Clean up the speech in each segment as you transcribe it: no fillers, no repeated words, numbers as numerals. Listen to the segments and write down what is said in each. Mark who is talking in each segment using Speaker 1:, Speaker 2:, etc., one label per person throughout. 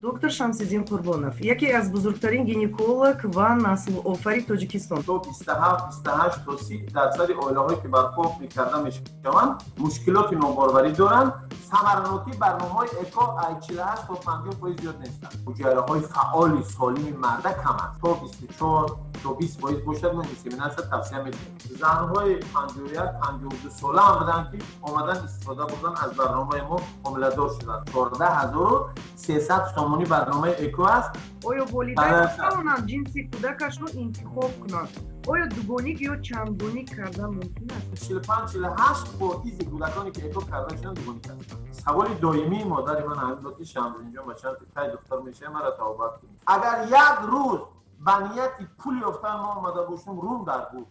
Speaker 1: Доктор Шамсиддин Курбонов, яке аз бузургтарин гинеколог ва наслофари Тоҷикистон.
Speaker 2: То 27-28 то 30% оилаҳое ки барпо мекарда мешаванд мушкилоти нобарварӣ доранд. самаранотӣ барномаҳои эко 48 то 50% зиёд нестанд. ҳуҷайраҳои фаъоли солими марда кам аст. то 24 то 20% бошад, мо инсеминатсия тавсия мекунем. занҳои 51-52 сола ҳам буданд ки омадан истифода бурдан аз барномаи мо ҳомиладор шуданд. 14300 сомонӣ барномаи эко аст.
Speaker 1: оё волидайн метавонанд ҷинси кӯдакашро интихоб кунанд? оё дугоник ё чандгоник кардан мумкин аст?
Speaker 2: 45-48% кӯдаконе ки эко карда шуданд дугоник ҳастанд. саволи доимии модари ман ҳамин буд ки Шамсиддинҷон бачанд ки кай духтар мешавад, мара тавобат кунед. агар як рӯз ба нияти пули ёфтан мо омада бошем рум дар буд.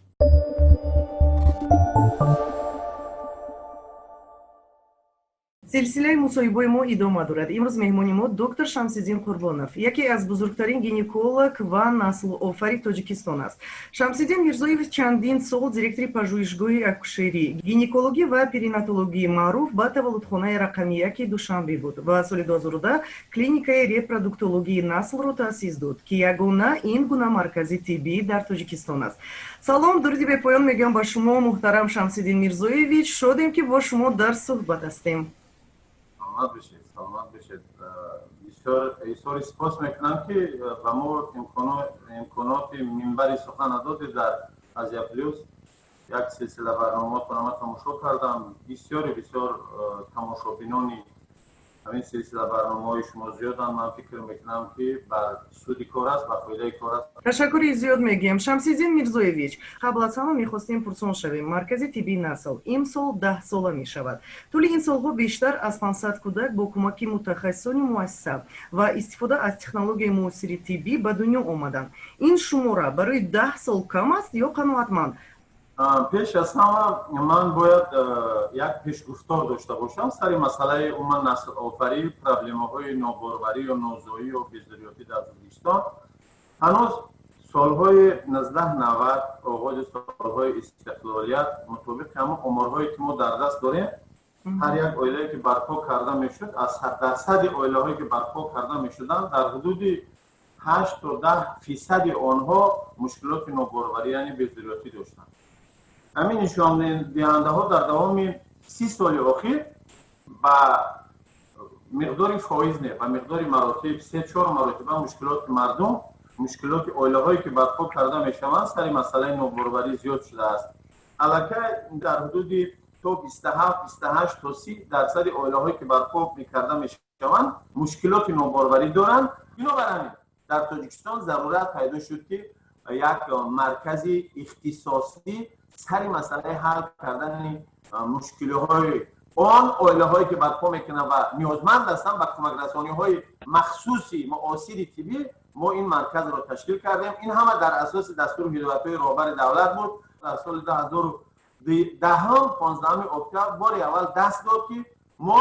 Speaker 1: силсилаи мусоҳибаи мо идома дорад. имрӯз меҳмони мо доктор Шамсиддин Курбонов, яке аз бузургтарин гинеколог ва наслофари Тоҷикистон аст. Шамсиддин Мирзоевич чандин сол директори пажӯҳишгоҳи акушерӣ, гинекологӣ ва перинатологии маъруф ба таваллудхонаи рақами 1 Душанбе буд ва соли 2010 клиникаи репродуктологии наслро таъсис дод, ки ягона ин гуна маркази тиббӣ дар Тоҷикистон аст. салом, дуруди бепоён мегӯям ба шумо муҳтарам Шамсиддин Мирзоевич. шодем ки бо шумо дар суҳбат ҳастем.
Speaker 2: саломат бошед. бисёр сипос мекунам ки ба мо имконоти минбари сухан додед. дар Азия Плюс як силсила барномаҳоятро ман тамошо кардам. бисёр тамошобинони ҳамин силсила барномаҳои шумо зиёданд. ман фикр мекунам ки бар суди кор аст, ба фоидаи кор аст.
Speaker 1: ташаккури зиёд мегӯям. Шамсиддин Мирзоевич, қабл аз ҳама мехостем пурсон шавем. маркази тиббии насл имсол 10 сола мешавад. тӯли ин солҳо бештар аз 500 кӯдак бо кӯмаки мутахассисони муассиса ва истифода аз технологияи муосири тиббӣ ба дунё омаданд. ин шумора барои 10 сол кам аст ё қаноатманд?
Speaker 2: пеш аз ҳама ман бояд як пешгуфтор дошта бошам сари масъалаи умуман наслофарӣ, проблемаҳои ноборварӣ ё нозоӣ ё бездурётӣ дар Ӯзбекистон. ҳанӯз солҳои 1990 оғози солҳои истиқлолият мутобиқи ҳамон оморҳое ки мо дар даст дорем, ҳар як оилае ки барпо карда мешуд, аз 100% оилаҳое ки барпо карда мешуданд, дар ҳудуди 8 то 10% онҳо мушкилоти ноборварӣ яъне бездурётӣ доштанд. ҳамин нишондиҳандаҳо дар давоми 30 соли охир ба миқдори фоиз не, ба миқдори маротиб 3-4 маротиба мушкилоти мардум, мушкилоти оилаҳое ки барпо карда мешаванд сари масъалаи ноборварӣ зиёд шудааст. аллакай дар ҳудуди то 27-28 то 30% оилаҳое ки барпо мекарда мешаванд мушкилоти ноборварӣ доранд. бинобар ҳамин дар Тоҷикистон зарурат пайдо шуд ки як маркази ихтисосӣ сари масъалаи ҳал кардани мушкилиҳои он оилаҳое ки барпо мекунанд ва ниёзманд ҳастанд ба кӯмакрасониҳои махсуси муосири тиббӣ, мо ин марказро ташкил кардем. ин ҳама дар асоси дастури ҳидоятҳои роҳбари давлат буд. дар соли 2010 октябр бори аввал даст дод ки мо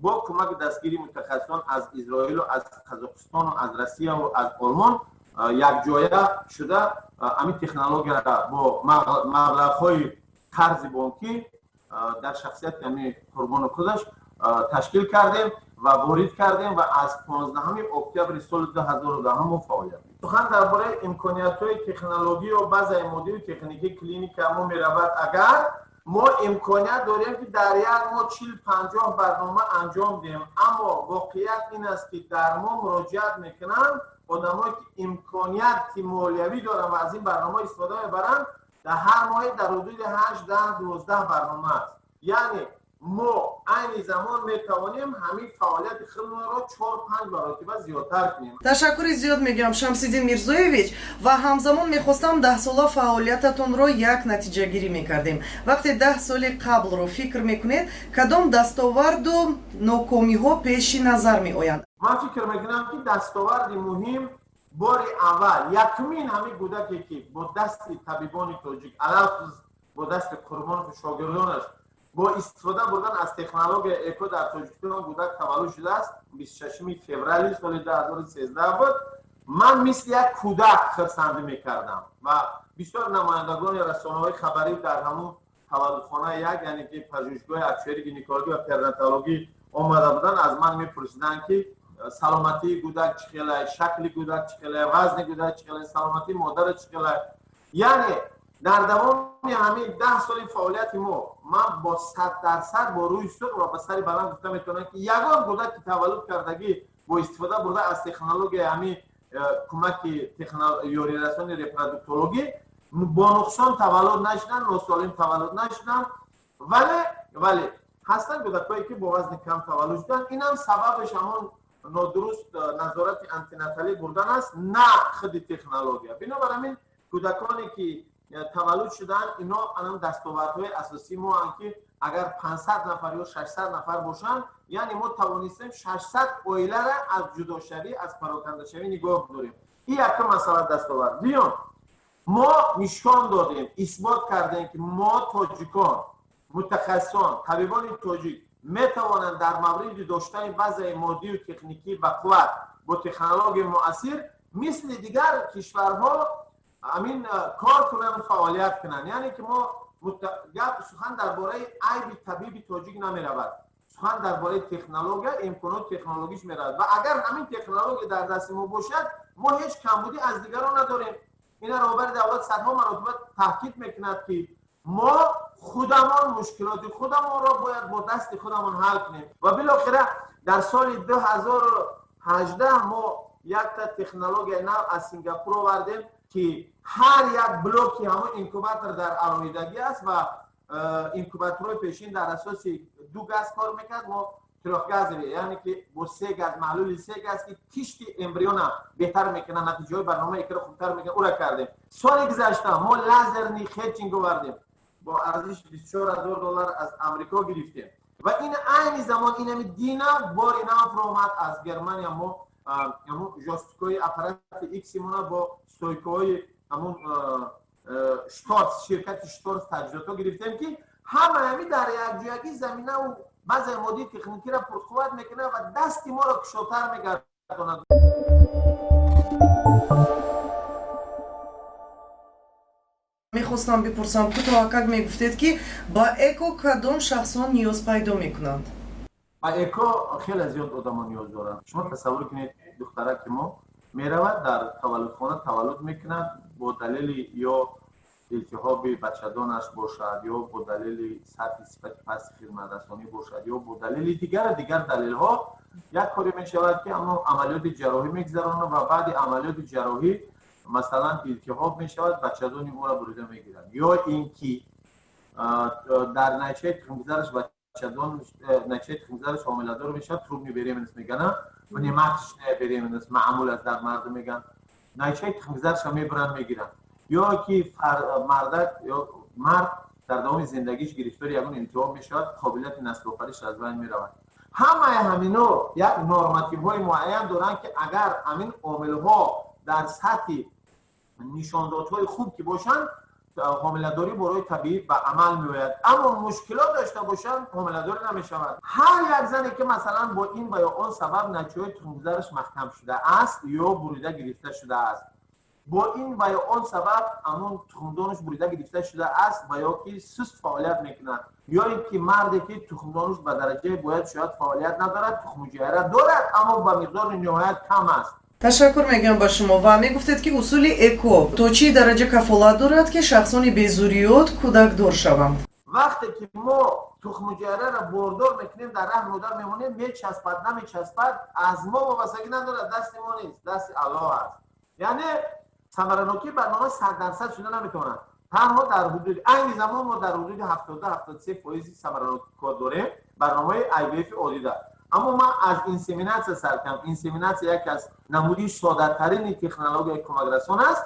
Speaker 2: бо кӯмаки дастгирии мутахассисон аз Изроилу, аз Қазоқистону, аз Россияу, аз Олмон якҷоя шуда ҳамин технологияро бо маблағҳои қарзи бонкӣ дар шахсияти ҳамин Қурбону Қудаш ташкил кардем ва ворид кардем ва аз 15 октябри соли 2010 фаъолият. сухан дар бораи имкониятҳои технологӣ ё базаи моддии техникии клиника мо меравад. агар мо имконият дорем ки дар як моҳ 40-50 барнома анҷом диҳем, аммо воқеият ин аст ки дар мо муроҷиат мекунанд одамое ки имконияти молиявӣ доранд ва аз ин барнома истифода мебаранд. дар ҳар моҳи дар ҳудуди 8-10-12 барнома аст. яъне мо айни замон метавонем ҳамин фаъолияти худмонро 4-5 маротиба зиёдтар кунем.
Speaker 1: ташаккури зиёд мегӯям Шамсиддин Мирзоевич, ва ҳамзамон мехостам 10 сола фаъолиятатонро як натиҷагирӣ мекардем. вақте 10 соли қаблро фикр мекунед, кадом дастоварду нокомиҳо пеши назар меоянд?
Speaker 2: ман фикр мекунам ки дастоварди муҳим бори аввал якумин ҳамин кӯдаке ки бо дасти табибони тоҷик, алафз бо дасти Қурбонову шогирдонаш бо истифода бурдан аз технология эко дар Тоҷикистон кӯдак таваллуд шудааст. 26 феврали соли 2013 буд. ман мисли як кӯдак хирсандӣ мекардам ва бисёр намояндагони расонаҳои хабарӣ дар ҳамун таваллудхонаи як, яъне ки пажӯҳишгоҳи акушерӣ, гинекологӣ ва перинатологӣ омада буданд, аз ман мепурсиданд ки سلامتی کودک چخیله، شکل کودک چخیله، وزن کودک چخیله، سلامتی مادر چخیله. یعنی در دوام همین 10 سال فعالیت ما من با 100% با روی صدق و با سری بلند گفتم میتونم که یگان کودک که تولد کردگی با استفاده برده از تکنولوژی همین کمک یاری رسانی ریپرودکتولوژی با نقصان تولد نشدن، ناسالم تولد نشدن. ولی هستن کودکایی که با وزن کم تولد شدن. این هم سببش همون نادرست نظارت آنتیناتالی بردن است، نه خود تکنولوژی. بنابراین کودکانی که تولد شدن اینا الان دستاوردهای اساسی ما هم که اگر 500 نفر یا 600 نفر باشن، یعنی ما توانستیم 600 اویله را از جدا شوی از پراکنده شوی نگاه داریم. این یک مسئله دستاورد. بیان ما نشان دادیم، اثبات کردیم که ما تاجیکان، متخصصان، طبیبان تاجیک میتوانند در مورد داشتن وضع مادی و تکنیکی به قوت با تکنولوژی معاصر مثل دیگر کشورها همین کار کنن و فعالیت کنن. یعنی که ما سخن درباره عیب طبیب تاجیک نمی رود، سخن درباره تکنولوژی، امکانات تکنولوژیش می رود. و اگر همین تکنولوژی در دست ما باشد، ما هیچ کمبودی از دیگران نداریم. این رهبر دولت صدها مرتبه تاکید میکند که ما خودمان مشکلات خودمان را باید با دست خودمان حل کنیم. و بالاخره در سال 2018 ما یک تکنولوژی نو از سنگاپور آوردیم که هر یک بلوکی همون اینکوباتور در علایدگی است و اینکوباتورهای پیشین در اساس 2 گاز کار میکرد. ما تراخ یعنی که با 3 گاز معلول 3 گاز که کشت امبریون بهتر میکنه، نتیجه برنامه اکرا خوبتر میکنه، او را کردیم. سال گذشته ما لازر نیخچینگ آوردیم با ارزش $24,000 از امریکا گرفتیم. و این عین زمان این دینا بار اینا اومد از گرمانیا. ما همون جاستیکوی اپارات ایکس مونا با ستویکوی همون شتارس، شرکت شتارس تجهیزات گرفتیم که همه در یک جایی زمینه و بعضی مودی تکنیکی را پرقوت میکنه و دست ما را کشاتر میگرداند.
Speaker 1: میخواستم بپرسم کوتاه як میگفتید که با اکو کدام شخصان نیاز پیدا میکنند؟
Speaker 2: با اکو خیلی زیاد آدم نیاز دارند. شما تصور کنید دخترک ما میرود در تولدخانه تولد میکند، با دلیل یا التهاب بچه‌دانش باشد یا با دلیل سطح صفت پست خدمت‌رسانی باشد یا با دلیل دیگر دلیل ها یک کاری میشود که اما عملیات جراحی میگذرانند و بعد عملیات جراحی مثلا التهاب میشود، بچه‌دانی او را بریده میگیرند. یا اینکه در نتیجه تخم‌گذارش بچه‌دان نتیجه تخم‌گذارش حامله‌دار میشد، تروب میبریم میگن و نمکش نبریم معمول از در مرد میگن نتیجه تخم‌گذارش میبرن میگیرن. یا که مرد در دوام زندگیش گرفتار یگان التهاب میشود، قابلیت نسل آفرینش از بین میرود. همینا یک نورماتیوهای معین دارن که اگر همین عامل‌ها در سطح نشاندادهای خوب که باشن، حامله‌داری برای طبیعی به عمل میآید. اما مشکلات داشته باشن حامله‌داری نمیشود. هر یک زنی که مثلا با این و یا آن سبب نتیجه تخم‌گذارش محکم شده است یا بریده گرفته شده است، با این و یا آن سبب همون تخمدانش بریده گرفته شده است و یا که سست فعالیت میکنند، یا اینکه مردی که تخمدانش به درجه باید شاید فعالیت ندارد، تخم‌جیره دارد اما به مقدار نهایت کم است.
Speaker 1: تشکر میگم با شما. و میگفتید که اصول اکو تا چی درجه کفالت دارد که شخصان بیزوریات کودک دار شوند؟
Speaker 2: وقتی که ما تخم‌جیره را باردار میکنیم در رحم مادر میمونیم، میچسبد نمیچسبد از ما وابستگی ندارد، دست ما نیست، دست الله است. یعنی ثمره‌ناکی برنامه 100% شده نمیتونه. تنها در حدود این زمان ما در حدود 70-73% ثمره‌ناکی داریم برنامه IVF عادی دارد. اما من از اینسمیناسیون سر کنم. اینسمیناسیون یکی از نمودی ساده ترین تکنولوژی کمک رسان است.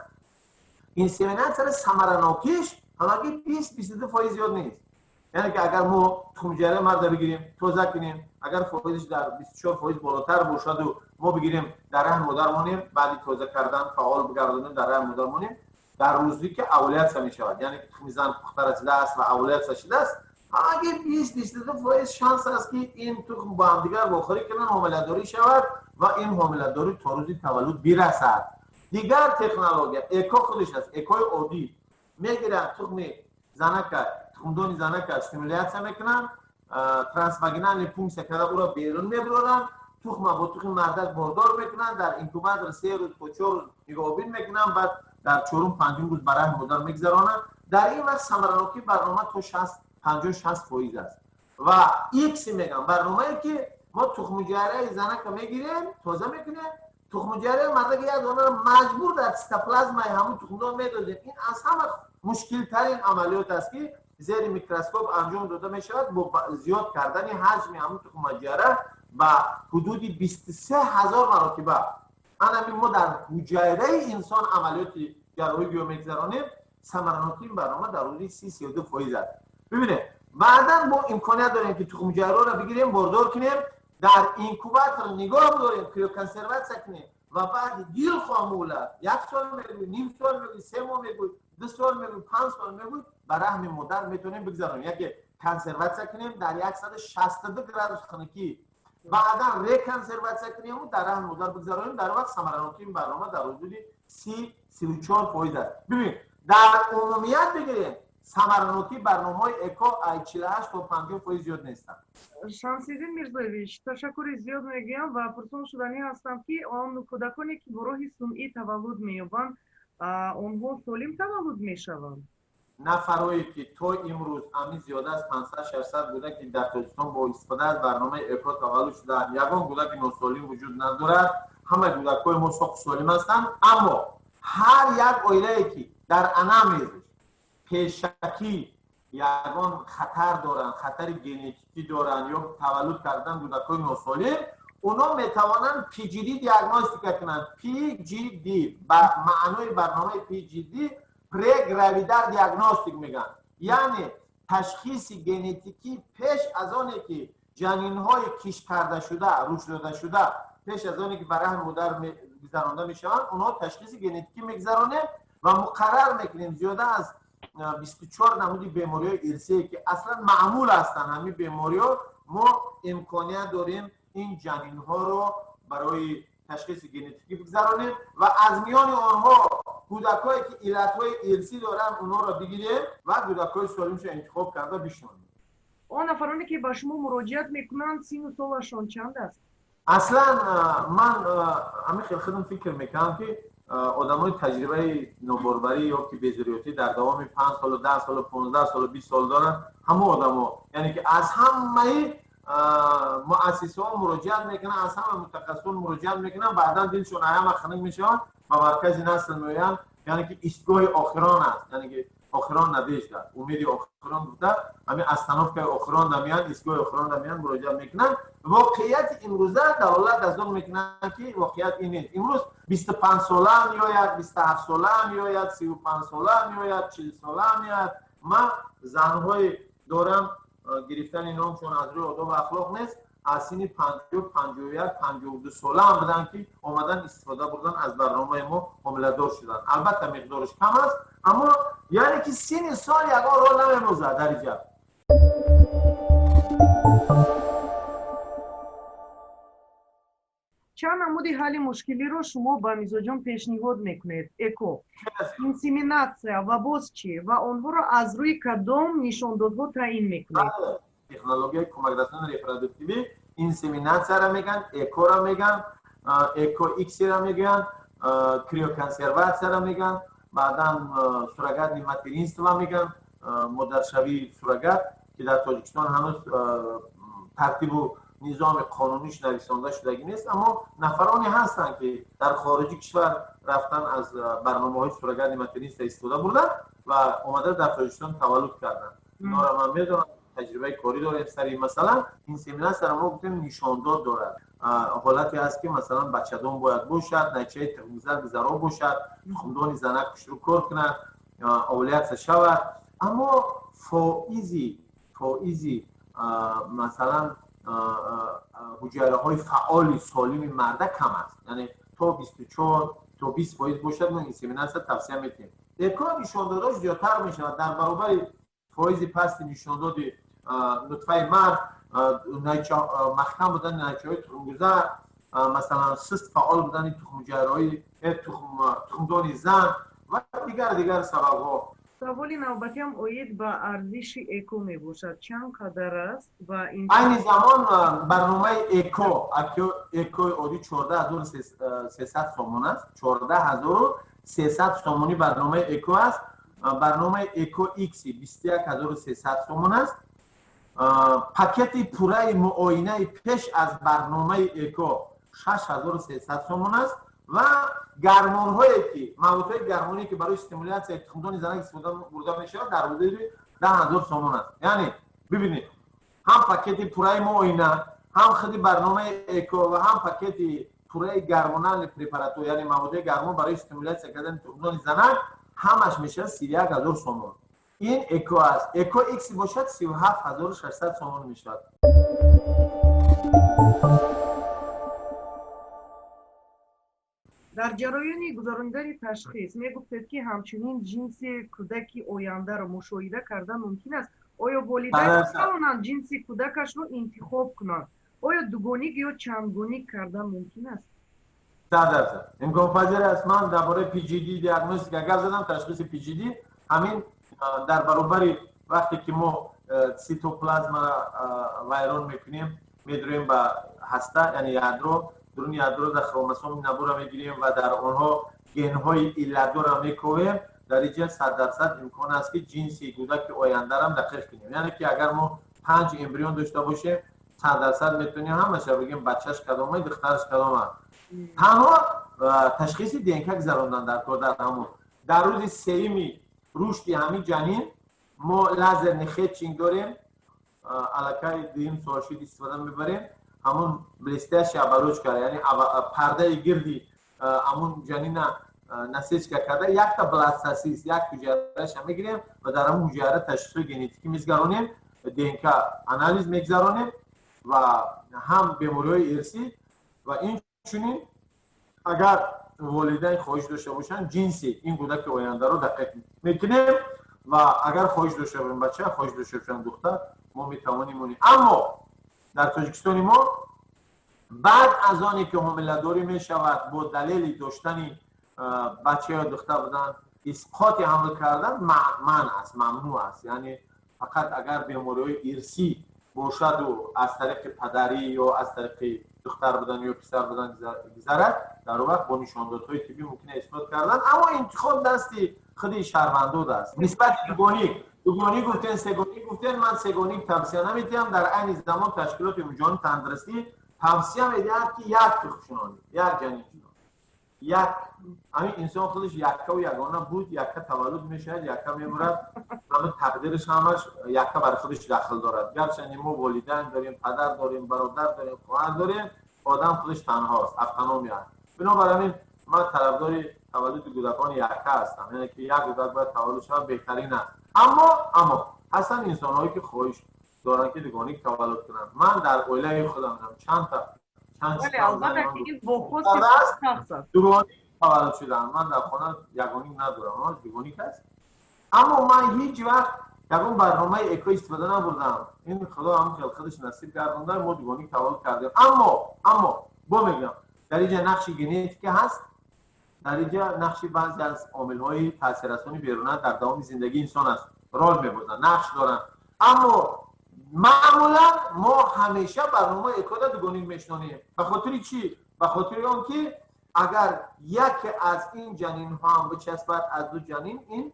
Speaker 2: اینسمیناسیون ثمره‌ناکیش حالا 20-22% زیاد نیست. یعنی که اگر ما تخم‌جیره مرد بگیریم توزیع کنیم، اگر فایزش در 24% بالاتر باشد و ما بگیریم در رحم مادر مونیم، بعد توزیع کردن فعال بگردونیم در رحم مادر مونیم، در روزی که اولیت می شود، یعنی تخم زن پختر شده است و اولیت شده است، اگه 20-22% شانس است که این تخم با هم دیگر بخوری کنن حامله‌داری شود و این حامله‌داری تا روز تولد برسد. دیگر تکنولوژی اکو خودش است. اکوی عادی میگیره تخم زنک، تخمدان زنک استیمولیت میکنن، ترانسواگینال پوم سکرده او را بیرون میبرن تخم با تخم مردک باردار میکنن، در اینکوباتور 3 روز تا 4 روز نگاهبین میکنن، بعد در 4م 5م روز برای مادر میگذرانن. در این وقت ثمرانوکی برنامه تا 50-60% است. و ایکس میگم برنامه‌ای که ما تخم جاره زنک میگیریم، تازه میکنیم، تخم جاره مردک یک دانه مجبور در سیتوپلازم همون تخم دان میدازیم. این از همه مشکل ترین عملیات است که زیر میکروسکوپ انجام داده می شود. با زیاد کردن حجم همون تخم جاره با حدود 23,000 مراتبه. همین ما در حجره انسان عملیات جراحی بیومیگذرانیم. ثمرانوکی برنامه در حدود 30-32% است. ببینید بعدا با امکانیت داریم که تخم جاره را بگیریم، باردار کنیم، در اینکوباتور نگاه بداریم، کریوکنسرواسیون کنیم و بعد دیل خاموله 1 سال میگوید، نیم سال میگوید، 3 ماه میگوید، 2 سال میگوید، 5 سال میگوید برای رحم مادر میتونیم بگذاریم. یکی کنسرواسیون کنیم در 162 گرادوس خنکی، بعدا ریکنسرواسیون کنیم و در رحم مادر بگذاریم. در وقت ثمرانوکی برنامه در حدود 30-34% است. ببین در عمومیت بگیریم ثمرانوکی برنامه‌های اکو 48 تا 50% زیاد نیستن.
Speaker 1: شمسیدین میرزایویچ تشکر زیاد میگم و پرسان شدنی هستم که آن کودکانی که با راه سنئی تولد می‌یابند آنها سالم تولد میشوند؟
Speaker 2: نفرایی که تا امروز همین زیاده از 500-600 بوده که در تاجیکستان با استفاده از برنامه اکو تولد شدند، یگان کودک ناسالم وجود ندارد. همه کودک‌های ما سالم سالم هستند، اما هر یک عائله‌ای که در انامیز پیشکی یگان خطر دارن، خطر ژنتیکی دارن یا تولد کردن کودک‌های ناسالم، اونا میتوانند پی جی دی دیاگنوستیک کنند. پی جی دی با معنای برنامه پی جی دی پری گراویدار دیاگنوستیک میگن، یعنی تشخیص ژنتیکی پیش از آنی که جنین‌های کش کرده شده، رشد داده شده، پیش از آنی که برای رحم مادر گذرانده میشوند، اونا تشخیص ژنتیکی میگذرانه و مقرر میکنیم زیاده از 24 نمود بیماری‌های ارثی که اصلا معمول هستن. همین بیماری‌ها ما امکانیت داریم این جنین‌ها رو برای تشخیص ژنتیکی بگذرانیم و از میان آنها کودکایی که علت‌های ارثی دارن اونها رو بگیریم و کودکای سالمش انتخاب کرده بشونیم.
Speaker 1: آن نفرانی که به شما مراجعت میکنند سن و سالشان چند است؟
Speaker 2: اصلا من همین خیلی خودم فکر میکنم که آدمای تجربه نوباروری یا که بیزریاتی در دوام 5 سال و 10 سال و 15 سال و 20 سال دارن، همه آدما، یعنی که از همه مؤسسه‌ها مراجعت میکنن، از همه متخصصان مراجعت میکنن، بعدا دلشون همه خنک میشن و مرکز نسل میان، یعنی که ایستگاه آخران است، یعنی که آخران نوشته امید آخران بوده، همین استانوف که آخران نمیان، ایستگاه آخران نمیان مراجعت میکنن. واقعیت امروزه دلالت از اون میکنن که واقعیت این نیست. امروز 25 ساله میآید، 27 ساله میآید، 35 ساله میآید، 40 ساله میآید. من زنهای دارم گرفتن نامشون از روی آداب و اخلاق نیست، از سن 50 51 52 ساله هم بودن که اومدن استفاده بردن از برنامه ما، حامله دار شدن. البته مقدارش کم است، اما یعنی که سن سال یگان راه نمیموزه در اینجا.
Speaker 1: چند نمود حل مشکلی رو شما به میزوجان پیشنهاد میکنید؟ اکو، اینسیمیناسیا و بازچی و آنها رو از روی کدام نشاندادها تعیین میکنید؟
Speaker 2: تکنولوژی کمک رسانی ریپروداکتیوی اینسیمیناسیا را میگن، اکو را میگن، اکو ایکس را میگن، کریوکنسرواسیون را میگن، بعدا سوراگات ماترینست را میگن، مادرشوی سوراگات که در تاجیکستان هنوز ترتیب و نظام قانونیش نویسنده شدگی نیست، اما نفرانی هستند که در خارج کشور رفتن از برنامه‌های سوراگات ماترینست استفاده بردن و اومده در تاجیکستان تولد کردن. اینا را من میدونم، تجربه کاری داریم سری. مثلا این سیمیناس را ما گفتیم نشانداد دارد، حالتی هست که مثلا بچه‌دان باید باشد، نچه تغذیه گذرا باشد، خمدان زنک رو کار کنند، اولیت شود، اما فائزی مثلا حجره های فعال سالم مرده کم است، یعنی تا 24 تا 20% باشد ما این سیمیناس توصیه میکنیم. اکرا نشانداداش زیادتر میشود در برابر فائز پست نشانداد نطفه مرد، محکم بودن نچه های تخمگذر، مثلا سست فعال بودن تخمگذرهای تخمدان زن و دیگر سبب ها.
Speaker 1: саволи навбатӣ ҳам оид ба арзиши эко мебошад. Чанд қадар аст ва ин
Speaker 2: айни замон барномаи экои оддӣ 14300 сомон аст. 14300 сомони барномаи эко аст. барномаи эко икс 21300 сомон аст. пакети пурраи муоинаи пеш аз барномаи эко 6300 сомон аст ва гармонҳое ки маводҳои гармоние ки барои стимулятсияи тухмдони занак истифода бурда мешавад дар ҳудуди 10000 сомон аст. яъне бибинед, ҳам пакети пурраи муоина, ҳам худи барномаи эко ва ҳам пакети пурраи гормонални препаратҳо, яъне маводҳои гармон барои стимулятсия кардани тухмдони занак, ҳамаш мешавад 31000 сомон. ин эко аст. эко икс бошад 37600 сомон мешавад.
Speaker 1: дар ҷароёни гузарондани ташхис мегуфтед ки ҳамчунин ҷинси кӯдаки ояндаро мушоҳида кардан мумкин аст. оё волидайн метавонанд ҷинси кӯдакашро интихоб кунанд? оё дугоник ё чандгонник кардан мумкин аст?
Speaker 2: 100% имконпазир аст. ман дар бораи PGD диагностика гап задам. ташхиси PGD ҳамин дар баробари вақте ки мо цитоплазма вайрон мекунем, медурем ба ҳаста, яъне ядро, дуруни ядро дар хромосоми набура мегирем ва дар онҳо генҳои иллатдора мековем. дар инҷа 100% имкон аст ки ҷинси кӯдаки ояндарам дақиқ кунем. яъне ки агар мо 5 эмбрион дошта бошем, 100% метавонем ҳамаша бигем бачаш кадома, духтараш кадома. танҳо ташхиси ДНК гузарондан дар кор дар ҳамон дар рӯзи сеюми рушди ҳамин ҷанин мо лазерни хетчинг дорем. алакай дуюм соашид истифода мебарем. ҳамон блестящая оболочка, яъне пардаи гирди ҳамон ҷанина насечка карда якта бластасис, як ҳуҷайраша мегирем ва дар ҳамон ҳуҷайра ташхисои генетикӣ мезгаронем, ДНК анализ мегзаронем ва ҳам бемориҳои ирсӣ ва инчунин агар волидайн хоҳиш дошта бошанд ҷинси ин кӯдаки ояндаро дақиқ мекунем ва агар хоҳиш дошта бошанд бача, хоҳиш дошта бошанд духтар, мо метавонем монем. аммо дар тоҷикистони мо баъд аз оне ки ҳомиладорӣ мешавад бо далели доштани бача ё духтар будан исқоти ҳамл кардан манъ аст, мамнӯъ аст. яъне фақат агар бемориҳои ирсӣ бошаду аз тариқи падарӣ ё аз тариқи духтар будан ё писар будан гузарад, дар он вақт бо нишондодҳои тиббӣ мумкина исбот кардан. аммо интихоб дасти худи шаҳрвандод аст. нисбати дугоник гуфтен, сегоник гуфтен. ман сегоник тавсия намедиҳам. дар айни замон ташкилоти умумиҷоҳонии тандурустӣ тавсия медиҳад ки як тухмшунонӣ, як ҷаниншунонӣ, як ҳамин инсон худаш якка ва ягона буд, якка таваллуд мешавад, якка мемурад. ҳама тақдириш ҳамаш якка бар худаш дахл дорад. гарчанде мо волидайн дорем, падар дорем, бародар дорем, хоҳар дорем, одам худаш танҳост, автономӣ аст. бинобар ҳамин ман тарафдори таваллуди кӯдакони якка ҳастам. яъне ки як кӯдак бояд таваллуд шавад, беҳтарин аст. аммо ҳастанд инсонҳое ки хоҳиш доранд ки дугоник таваллуд кунанд. ман дар оилаи худам чанд дугоник таваллуд шудаам. ман дар хона ягоник надорам, дугоник аст. аммо ман ҳеҷ вақт ягон барномаи эко истифода набурдам. ин худо ҳамин хелқаташ насиб гардонда, мо дугоник таваллуд кардем. аммо бо мегӯям, дар инҷа нақши генетика ҳаст. дар инҷа нақши баъзе аз омилҳои таъсиррасони беруна дар давоми зиндагии инсон аст, рол мебозанд, нақш доранд. аммо маъмулан мо ҳамеша барномаи экода дугоник мешунонем. ба хотири чӣ? ба хотири он ки агар яке аз ин ҷанинҳо ҳам бичаспад аз ду ҷанин, ин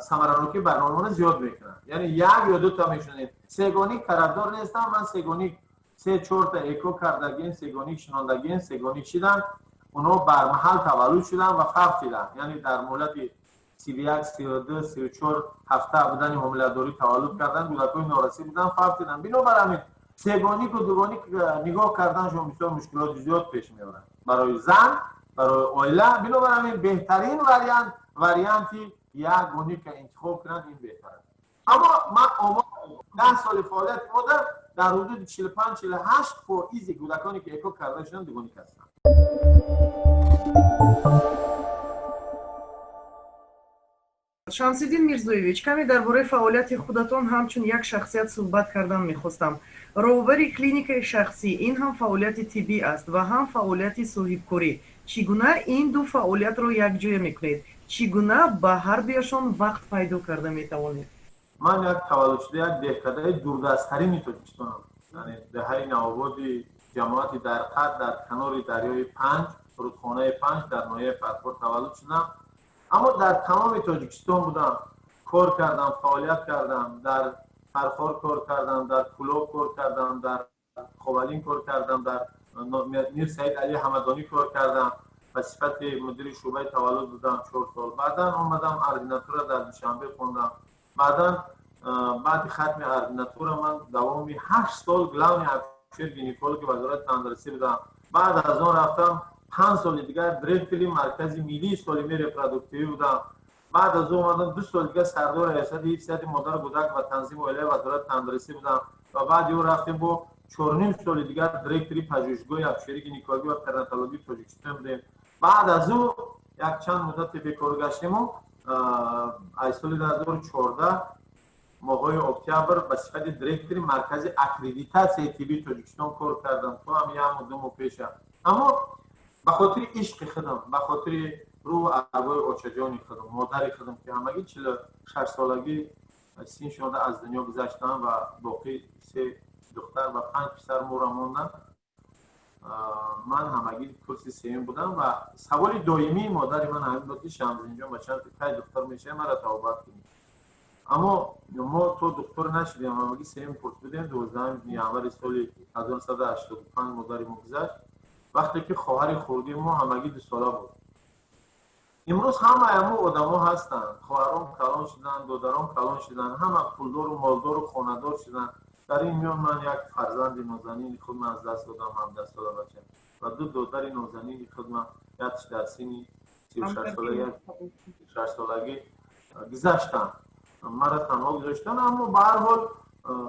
Speaker 2: самаранокии барномаро зиёд мекунад. яъне як ё дута мешунонем. сегоник тарафдор нестам. ман сегоник 3-4 та эко кардагием, сегоник шунондагием, сегоник шидам. онҳо бармаҳал таваллуд шуданд ва фавт шиданд. яъне дар муҳлати 31, 32, 34 ҳафта будани ҳомиладорӣ таваллуд кардан, кӯдакои норасӣ будан, фавт шиданд. бинобар ҳамин сегонику дугоник нигоҳ карданашон бисёр мушкилоти зиёд пеш меорад барои зан, барои оила. бинобар ҳамин беҳтарин варианти ягоника интихоб кунанд, ин беҳтар аст. аммо ман омор 10 соли фаъолияти мо дар ҳудуди 45-48% кӯдаконе ки эко карда шуданд дугоник ҳастанд.
Speaker 1: шамсиддин мирзоевич, каме дар бораи фаъолияти худатон ҳамчун як шахсият суҳбат кардан мехостам. роҳбари клиникаи шахсӣ, ин ҳам фаъолияти тиббӣ аст ва ҳам фаъолияти соҳибкорӣ. чӣ гуна ин ду фаъолиятро якҷоя мекунед? чӣ гуна ба ҳардуяшон вақт пайдо карда метавонед?
Speaker 2: من یک تولدشده یک دهکده دوردستترین تاجیکستانم. یعنی دهه نوآبادی جماعت در قد در کنار دریای پنج رودخانه پنج در ناحیه فرخار تولد شدم. اما در تمام تاجیکستان بودم، کار کردم، فعالیت کردم. در فرخار کار کردم، در کلوب کار کردم، در خوبالین کار کردم، در میر سعید علی حمدانی کار کردم. به صفت مدیر شعبه تولد بودم 4 سال. بعدا اومدم اردیناتور در دوشنبه خوندم. بعدا بعد ختم اردیناتور من دوام 8 سال گلاون افشار گینکولوژی وزارت تندرستی بودم. بعد از اون رفتم 5 سال دیگر دیرکتور مرکز ملی سالمه رپروداکتیوی بودم. بعد از اون اومدم 2 سال دیگر سردار ریاست حفظ مادر کودک و تنظیم عالی وزارت تندرستی بودم و بعد اون رفتم با 4.5 سال دیگر دیرکتور پژوهشگاه افشاری گینکولوژی و پرناتولوژی تاجیکستان بودم. بعد از اون یک چند مدت بیکار گشتم و از سال 2014 ماهای اکتبر به صفت دیرکتور مرکز اکریدیتاسیون طبی تاجیکستان کار کردم تو هم یه مدت پیش. اما به خاطر عشق خودم، به خاطر روح ارواح اوچجانی خودم، مادر خودم که همگی 46 سالگی سین شده از دنیا گذشتم و باقی 3 دختر و 5 پسر مورا موندن، من همگی کرسی سیم بودم و سوال دائمی مادر من همین بود که شمزین جان بچه‌م که دکتر میشه مرا توبه کنید. اما ما تو دکتر نشدیم، همگی سیم کورس بودیم. 12 نوامبر سال 1985 مادر ما گذشت وقتی که خواهر خردی ما همگی 2 ساله بود. امروز همه آدما هستن، خواهرام کلان شدن، دادرام کلان شدن، همه پولدار و مالدار و خانه‌دار شدن. در این میان من یک فرزند نازنین خودم از دست دادم، 17 ساله بچه و 2 دختر نازنین خودم یک در سن 36 سالگی 6 سالگی گذشتن، مرا تنها گذاشتن. اما به هر حال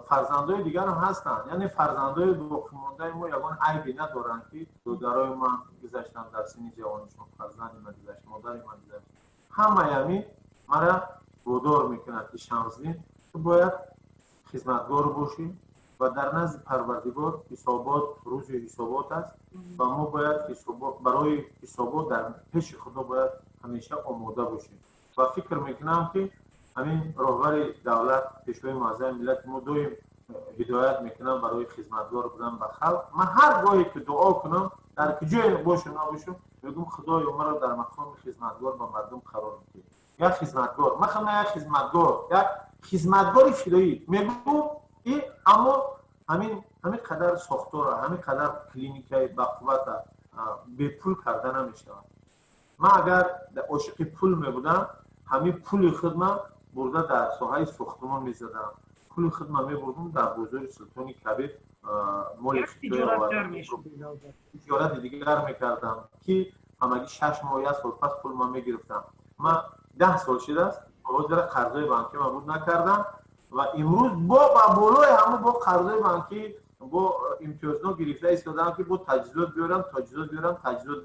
Speaker 2: فرزندای دیگر هم هستن، یعنی فرزندای باقی مانده ما یگان عیبی ندارن که دخترای من گذشتن در سن جوانیشون، فرزند من گذشت، مادر من گذشت. همه یعنی مرا وادار میکنند که شمسدین تو باید خدمتگار باشی و در نزد پروردگار حسابات روز حسابات است و ما باید حسابات برای حسابات در پیش خدا باید همیشه آماده باشیم و فکر میکنم که همین راهبر دولت پیشوای معظم ملت ما دویم هدایت میکنم برای خدمتگار بودن به خلق. من هر گاهی که دعا کنم در کجای باشم نباشم میگم خدای مرا در مقام خدمتگار با مردم قرار بده. یک خدمتگار مثلا یک خدمتگار فدایی میگم این، اما همین قدر ساختار، همین قدر کلینیکای با قوت به پول کردن نمیشه. من اگر عاشق پول میبودم همین پول خودم برده در ساحه ساختمان میزدم، پول خودم میبردم در بازار سلطان کبیر مال تجارت دیگر میکردم که همگی 6 ماه یا سال پس پول من میگرفتم. من 10 سال شده است باز در قرضای بانکی مبود نکردم و امروز با بالای همه با قرضای بانکی با امتیازنا گرفته ایستادم که با تجهیزات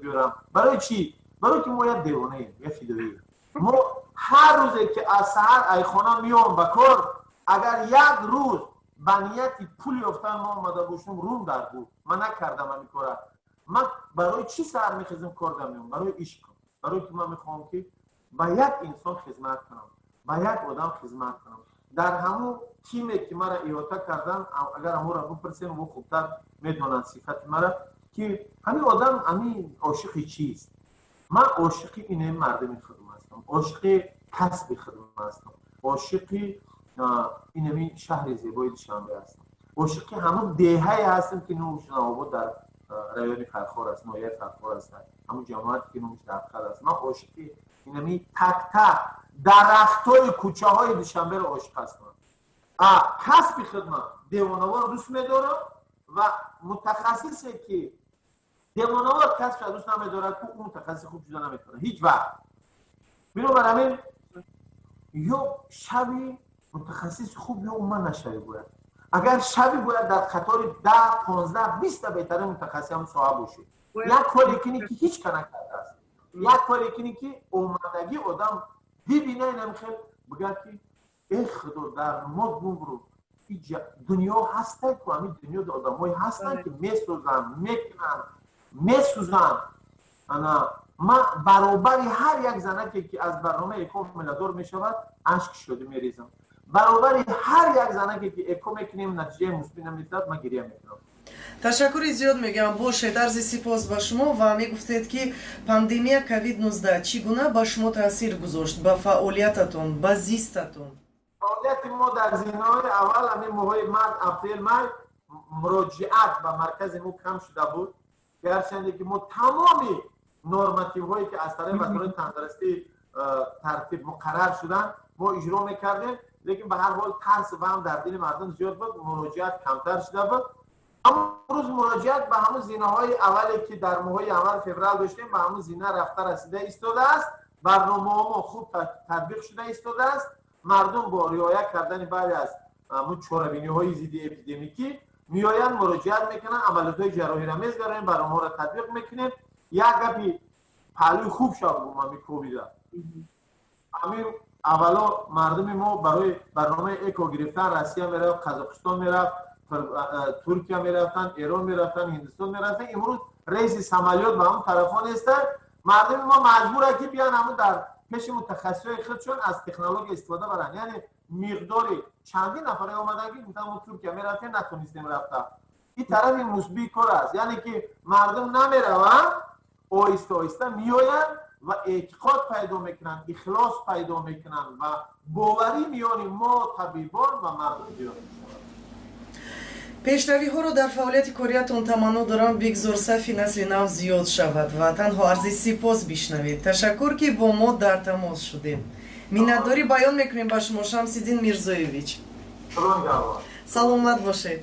Speaker 2: بیارم. برای چی؟ برای که ما یک دیوانه ایم، یک فدایی. ما هر روزی که از سحر ایخانه میام به کار، اگر یک روز بنیت پول یافتن ما آمده باشم روم در بود، من نکردم همین کار. من برای چی سحر میخیزم کار دارم؟ برای عشق، برای که من میخوام که به یک انسان خدمت کنم، به یک آدم خدمت کنم. در همون تیمی که مرا احاطه کردن، اگر همون را بپرسیم و خوبتر میدونن صفت مرا که همین آدم همین عاشق چیست. من عاشق این مردم خودم هستم، عاشق کسب خودم هستم، عاشق این شهر زیبای دوشنبه هستم، عاشق همون دهه‌ای هستم که نوش نواباد در رایون فرخار است، ناحیه فرخار است، همون جماعتی که نوش در خل است. من عاشق این تک درختای کوچه های دوشنبه رو عاشق هستم. کسب خودم دیوانوار دوست می‌دارم و متخصصی که دیوانوار کسب دوست نمی‌دارد که اون متخصص خوب شده نمی‌تونه هیچ وقت. بنابراین یا شبی متخصص خوب یا من نشوی باید. اگر شبی باید در قطار 10 15 20 تا بهترین متخصص هم صاحب باشه. یک کاری کنی که هیچ کنه کرده است. یک کاری کنی که اومدگی آدم ببینه نمیخواد بگه که ای خدا در ما برو دنیا هسته که همین دنیا در آدمایی هستن که میسوزن، میکنن، میسوزن. انا من برابر هر یک زنکی که از برنامه اکو ملادور می شود اشک شده می ریزم. برابر هر یک زنکی که اکو میکنیم نتیجه مثبت نمیاد من گریه میکنم.
Speaker 1: ташаккури зиёд мегӯям. Бошед, арзи сипос ба шумо ва мегуфтед ки пандемия COVID-19 чӣ гуна ба шумо таъсир гузошт ба фаъолиятатон, ба зистатон?
Speaker 2: فعالیت ما در زینه‌های اول همین ماهای مارس اپریل مای مراجعت به مرکز ما کم شده بود. گرچه که ما تمامی نورماتیو هایی که از طرف وزارت تندرستی ترتیب مقرر شدن ما اجرا میکردیم، لیکن به هر حال ترس و هم در دل مردم زیاد بود، مراجعت کمتر شده بود. اما روز مراجعت به همون زینه‌های اولی که در ماهای اول فوریه داشتیم به همون زینه رفته رسیده ایستاده است. برنامه ما خوب تطبیق شده ایستاده است. مردم با رعایت کردن بعد از همون چاره‌بینی‌های ضد اپیدمیکی میآیند مراجعت میکنن، عملیات‌های جراحی را میذارن، برنامه را تطبیق میکنیم. یک گپی پهلوی خوب شد با کووید. همین اولا مردم ما برای برنامه اکو گرفتن روسیه میرفت، قزاقستان میرفت، ترکیه میرفتن، ایران میرفتن، هندوستان میرفتن. امروز رئیس عملیات به اون طرفان است. مردم ما مجبوره که بیان همون در پیش متخصصای خودشون از تکنولوژی استفاده برن. یعنی مقداری چندین نفر اومدن که گفتن ما ترکیه میرفتیم نتونستیم رفتن. این طرف مثبت کار است، یعنی که مردم نمیروند، آهسته آهسته میآیند و اعتقاد پیدا میکنن، اخلاص پیدا میکنن و باوری میان ما طبیبان و مردم زیاد میشود.
Speaker 1: пешравиҳоро дар фаъолияти кориятон таманно дорам бигзор сафи насли нав зиёд шавад ва танҳо арзи сипос бишнавед. Ташаккур ки бо мо дар тамос шудем. Миннатдорӣ баён мекунем ба шумо Шамсиддин Мирзоевич. Саломат бошед.